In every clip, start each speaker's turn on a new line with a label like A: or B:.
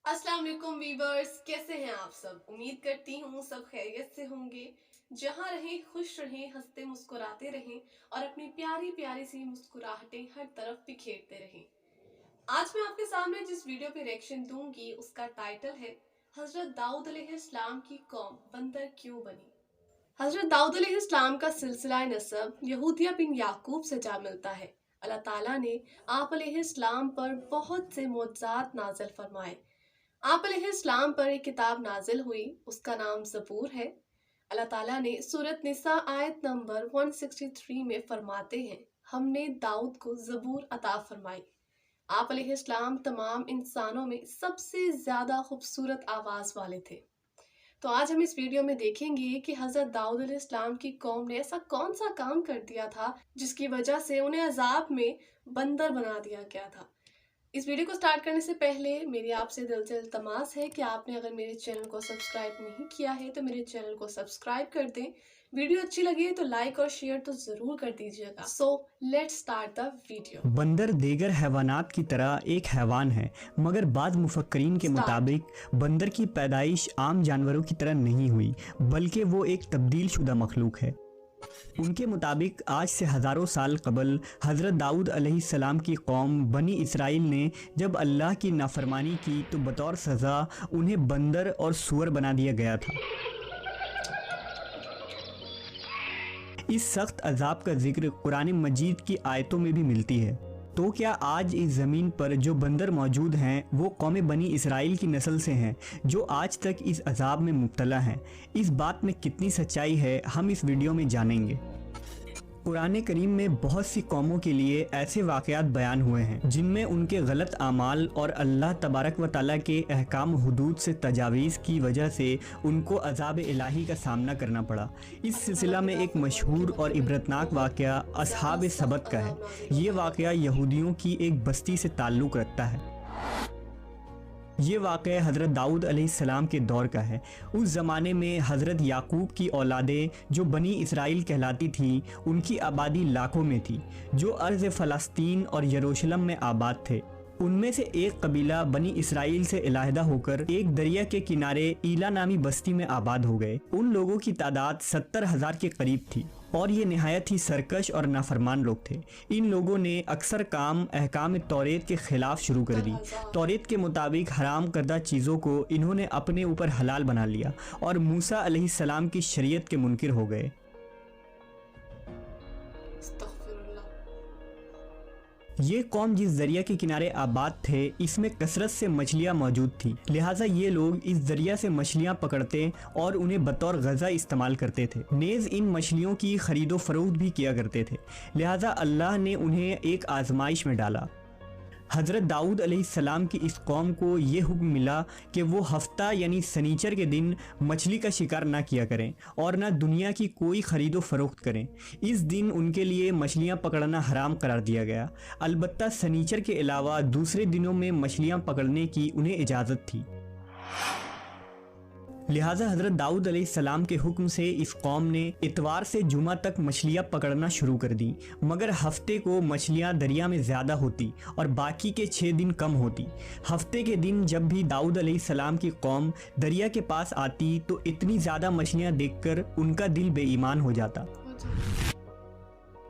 A: अस्सलाम वालेकुम वीवर्स, कैसे हैं आप सब। उम्मीद करती हूँ सब खैरियत से होंगे। जहाँ रहें खुश रहें, हंसते मुस्कुराते रहें और अपनी प्यारी प्यारी सी मुस्कुराहटें हर तरफ बिखेरते रहें। आज मैं आपके सामने जिस वीडियो पे रिएक्शन दूंगी उसका टाइटल है हजरत दाऊद अलैहिस्सलाम की कौम बंदर क्यों बनी। हजरत दाऊद अलैहिस्सलाम का सिलसिला नसब यहूदिया बिन याकूब से जा मिलता है। अल्लाह ताला ने आप अलैहिस्सलाम पर बहुत से मोअज़्ज़ात नाज़िल फरमाए। आप अलैहिस्सलाम पर एक किताब नाजिल हुई, उसका नाम ज़बूर है। अल्लाह ताला ने सूरत निसा आयत नंबर 163 में फरमाते हैं, हमने दाऊद को ज़बूर अता फरमाई। आप अलैहिस्सलाम तमाम इंसानों में सबसे ज़्यादा खूबसूरत आवाज़ वाले थे। तो आज हम इस वीडियो में देखेंगे कि हज़रत दाऊद अलैहिस्सलाम की कौम ने ऐसा कौन सा काम कर दिया था जिसकी वजह से उन्हें अजाब में बंदर बना दिया गया था। इस वीडियो को स्टार्ट करने से पहले मेरी आपसे दिल से इल्तमास है कि आपने अगर मेरे चैनल को सब्सक्राइब नहीं किया है तो मेरे चैनल को सब्सक्राइब कर दें। वीडियो अच्छी लगी तो लाइक और शेयर तो ज़रूर कर दीजिएगा। So let's start the video.
B: बंदर दीगर हैवानात की तरह एक हैवान है, मगर बाद मुफक्करीन के मुताबिक बंदर की पैदाइश आम जानवरों की तरह नहीं हुई, बल्कि वो एक तब्दील शुदा मखलूक है। उनके मुताबिक आज से हज़ारों साल कबल हज़रत दाऊद अलैहिस्सलाम की कौम बनी इसराइल ने जब अल्लाह की नाफरमानी की तो बतौर सज़ा उन्हें बंदर और सूअर बना दिया गया था। इस सख्त अजाब का जिक्र कुरान मजीद की आयतों में भी मिलती है। तो क्या आज इस ज़मीन पर जो बंदर मौजूद हैं वो कौम बनी इसराइल की नस्ल से हैं जो आज तक इस अजाब में मुब्तला हैं? इस बात में कितनी सच्चाई है हम इस वीडियो में जानेंगे। कुरान करीम में बहुत सी कौमों के लिए ऐसे वाक़यात बयान हुए हैं जिनमें उनके गलत आमाल और अल्लाह तबारक व तआला के अहकाम हुदूद से तजावीज़ की वजह से उनको अज़ाब इलाही का सामना करना पड़ा। इस सिलसिला में एक मशहूर और इबरतनाक वाक़या असहाब सबत का है। ये वाक़या यहूदियों की एक बस्ती से ताल्लुक़ रखता है। ये वाक़या हज़रत दाऊद अलैहिस्सलाम के दौर का है। उस ज़माने में हज़रत याकूब की औलादें जो बनी इसराइल कहलाती थीं, उनकी आबादी लाखों में थी, जो अर्ज़ फ़लस्तीन और यरूशलेम में आबाद थे। उनमें से एक कबीला बनी इसराइल से इलाहिदा होकर एक दरिया के किनारे ईला नामी बस्ती में आबाद हो गए। उन लोगों की तादाद 70,000 के करीब थी और ये नहायत ही सरकश और नाफरमान लोग थे। इन लोगों ने अक्सर काम अहकाम तौरेत के ख़िलाफ़ शुरू कर दी। तौरेत के मुताबिक हराम करदा चीज़ों को इन्होंने अपने ऊपर हलाल बना लिया और मूसा अलैहिस्सलाम की शरीयत के मुनकिर हो गए। ये कौम जिस दरिया के किनारे आबाद थे इसमें कसरत से मछलियाँ मौजूद थी, लिहाजा ये लोग इस दरिया से मछलियाँ पकड़ते और उन्हें बतौर गज़ा इस्तेमाल करते थे। नेज़ इन मछलियों की ख़रीदो फ़रोख्त भी किया करते थे। लिहाजा अल्लाह ने उन्हें एक आजमाइश में डाला। हज़रत दाऊद अलैहिस्सलाम की इस कौम को ये हुक्म मिला कि वो हफ्ता यानी सनीचर के दिन मछली का शिकार ना किया करें और ना दुनिया की कोई ख़रीदो फ़रोख्त करें। इस दिन उनके लिए मछलियाँ पकड़ना हराम करार दिया गया। अलबत्ता सनीचर के अलावा दूसरे दिनों में मछलियाँ पकड़ने की उन्हें इजाज़त थी। लिहाजा हज़रत दाऊद अलैहिस्सलाम के हुक्म से इस कौम ने इतवार से जुमा तक मछलियाँ पकड़ना शुरू कर दी, मगर हफ्ते को मछलियाँ दरिया में ज़्यादा होती और बाकी के 6 दिन कम होती। हफ्ते के दिन जब भी दाऊद अलैहिस्सलाम की कौम दरिया के पास आती तो इतनी ज़्यादा मछलियाँ देखकर उनका दिल बेईमान हो जाता।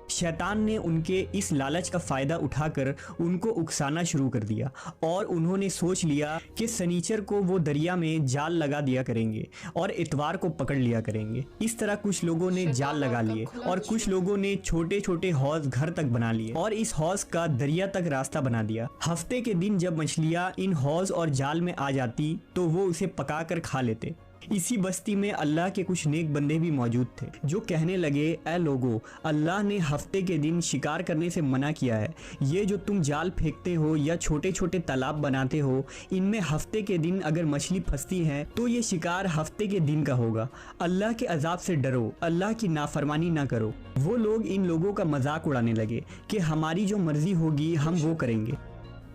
B: शैतान ने उनके इस लालच का फ़ायदा उठाकर उनको उकसाना शुरू कर दिया और उन्होंने सोच लिया कि सनीचर को वो दरिया में जाल लगा दिया करेंगे और इतवार को पकड़ लिया करेंगे। इस तरह कुछ लोगों ने जाल लगा लिए और कुछ लोगों ने छोटे छोटे हौज घर तक बना लिए और इस हौज का दरिया तक रास्ता बना दिया। हफ्ते के दिन जब मछलियाँ इन हौज और जाल में आ जाती तो वो उसे पका कर खा लेते। इसी बस्ती में अल्लाह के कुछ नेक बंदे भी मौजूद थे जो कहने लगे, ऐ लोगो, अल्लाह ने हफ्ते के दिन शिकार करने से मना किया है। ये जो तुम जाल फेंकते हो या छोटे छोटे तालाब बनाते हो, इनमें हफ्ते के दिन अगर मछली फंसती है तो ये शिकार हफ्ते के दिन का होगा। अल्लाह के अजाब से डरो, अल्लाह की नाफरमानी ना करो। वो लोग इन लोगों का मजाक उड़ाने लगे कि हमारी जो मर्जी होगी हम वो करेंगे।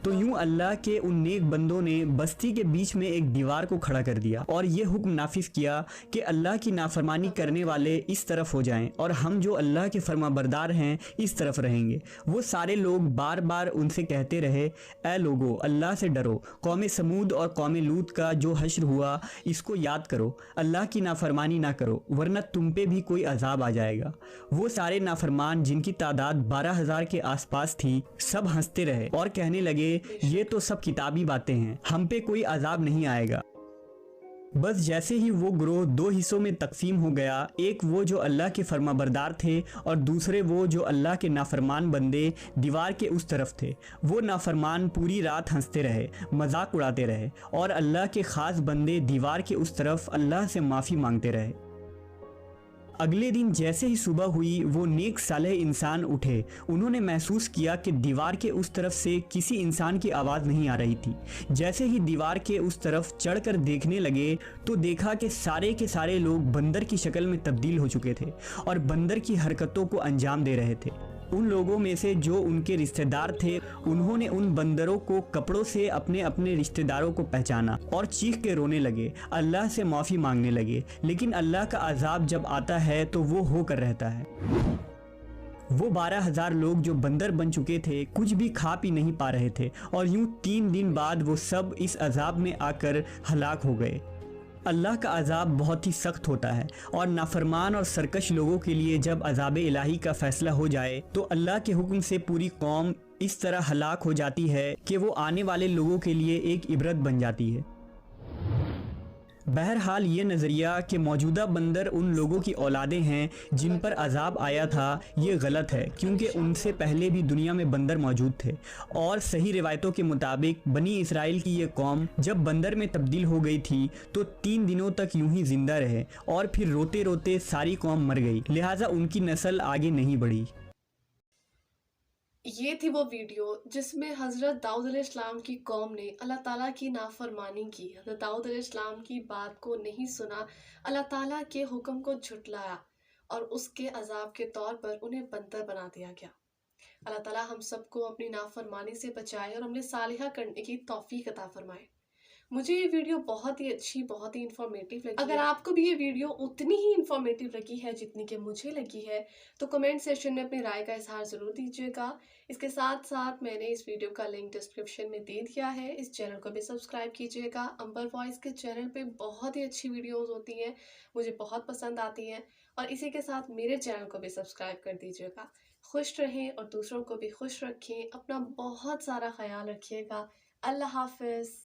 B: तो यूं अल्लाह के उन नेक बंदों ने बस्ती के बीच में एक दीवार को खड़ा कर दिया और ये हुक्म नाफिज किया कि अल्लाह की नाफरमानी करने वाले इस तरफ हो जाएं और हम जो अल्लाह के फरमाबरदार हैं इस तरफ रहेंगे। वो सारे लोग बार बार उनसे कहते रहे, ए लोगो, अल्लाह से डरो। कौम समूद और कौम लूत का जो हश्र हुआ इसको याद करो, अल्लाह की नाफरमानी ना करो वरना तुम पे भी कोई अजाब आ जाएगा। वो सारे नाफरमान जिनकी तादाद 12,000 के आसपास थी सब हंसते रहे और कहने लगे, ये तो सब किताबी बातें हैं, हम पे कोई अजाब नहीं आएगा। बस जैसे ही वो ग्रोह दो हिस्सों में तकसीम हो गया, एक वो जो अल्लाह के फरमाबरदार थे और दूसरे वो जो अल्लाह के नाफरमान बंदे दीवार के उस तरफ थे। वो नाफरमान पूरी रात हंसते रहे, मजाक उड़ाते रहे और अल्लाह के ख़ास बंदे दीवार के उस तरफ अल्लाह से माफ़ी मांगते रहे। अगले दिन जैसे ही सुबह हुई वो नेक सालेह इंसान उठे। उन्होंने महसूस किया कि दीवार के उस तरफ से किसी इंसान की आवाज़ नहीं आ रही थी। जैसे ही दीवार के उस तरफ चढ़कर देखने लगे तो देखा कि सारे के सारे लोग बंदर की शक्ल में तब्दील हो चुके थे और बंदर की हरकतों को अंजाम दे रहे थे। उन लोगों में से जो उनके रिश्तेदार थे उन्होंने उन बंदरों को कपड़ों से अपने अपने रिश्तेदारों को पहचाना और चीख के रोने लगे, अल्लाह से माफ़ी मांगने लगे। लेकिन अल्लाह का अजाब जब आता है तो वो होकर रहता है। वो 12,000 लोग जो बंदर बन चुके थे कुछ भी खा पी नहीं पा रहे थे और यूं 3 दिन बाद वो सब इस अजाब में आकर हलाक हो गए। अल्लाह का अजाब बहुत ही सख्त होता है और नाफरमान और सरकश लोगों के लिए जब अजाब इलाही का फैसला हो जाए तो अल्लाह के हुक्म से पूरी कौम इस तरह हलाक हो जाती है कि वो आने वाले लोगों के लिए एक इबरत बन जाती है। बहरहाल ये नज़रिया कि मौजूदा बंदर उन लोगों की औलादें हैं जिन पर अजाब आया था ये गलत है, क्योंकि उनसे पहले भी दुनिया में बंदर मौजूद थे और सही रिवायतों के मुताबिक बनी इसराइल की ये कौम जब बंदर में तब्दील हो गई थी तो 3 दिनों तक यूं ही जिंदा रहे और फिर रोते रोते सारी कौम मर गई, लिहाजा उनकी नस्ल आगे नहीं बढ़ी।
A: ये थी वो वीडियो जिसमें हज़रत दाऊद अलैहिस्सलाम की कौम ने अल्लाह ताला की नाफरमानी की। हज़रत दाऊद अलैहिस्सलाम की बात को नहीं सुना, अल्लाह ताला के हुक्म को झुटलाया और उसके अजाब के तौर पर उन्हें बंदर बना दिया गया। अल्लाह ताला हम सबको अपनी नाफरमानी से बचाए और हमें सालिहा करने की तौफीक अता फरमाए। मुझे ये वीडियो बहुत ही अच्छी, बहुत ही इंफॉर्मेटिव लगी। अगर आपको भी ये वीडियो उतनी ही इंफॉर्मेटिव लगी है जितनी कि मुझे लगी है तो कमेंट सेक्शन में अपनी राय का इजहार ज़रूर दीजिएगा। इसके साथ साथ मैंने इस वीडियो का लिंक डिस्क्रिप्शन में दे दिया है। इस चैनल को भी सब्सक्राइब कीजिएगा। अंबर वॉइस के चैनल पे बहुत ही अच्छी वीडियोज़ होती हैं, मुझे बहुत पसंद आती हैं और इसी के साथ मेरे चैनल को भी सब्सक्राइब कर दीजिएगा। खुश रहें और दूसरों को भी खुश रखें। अपना बहुत सारा ख्याल रखिएगा। अल्लाह हाफ़िज़।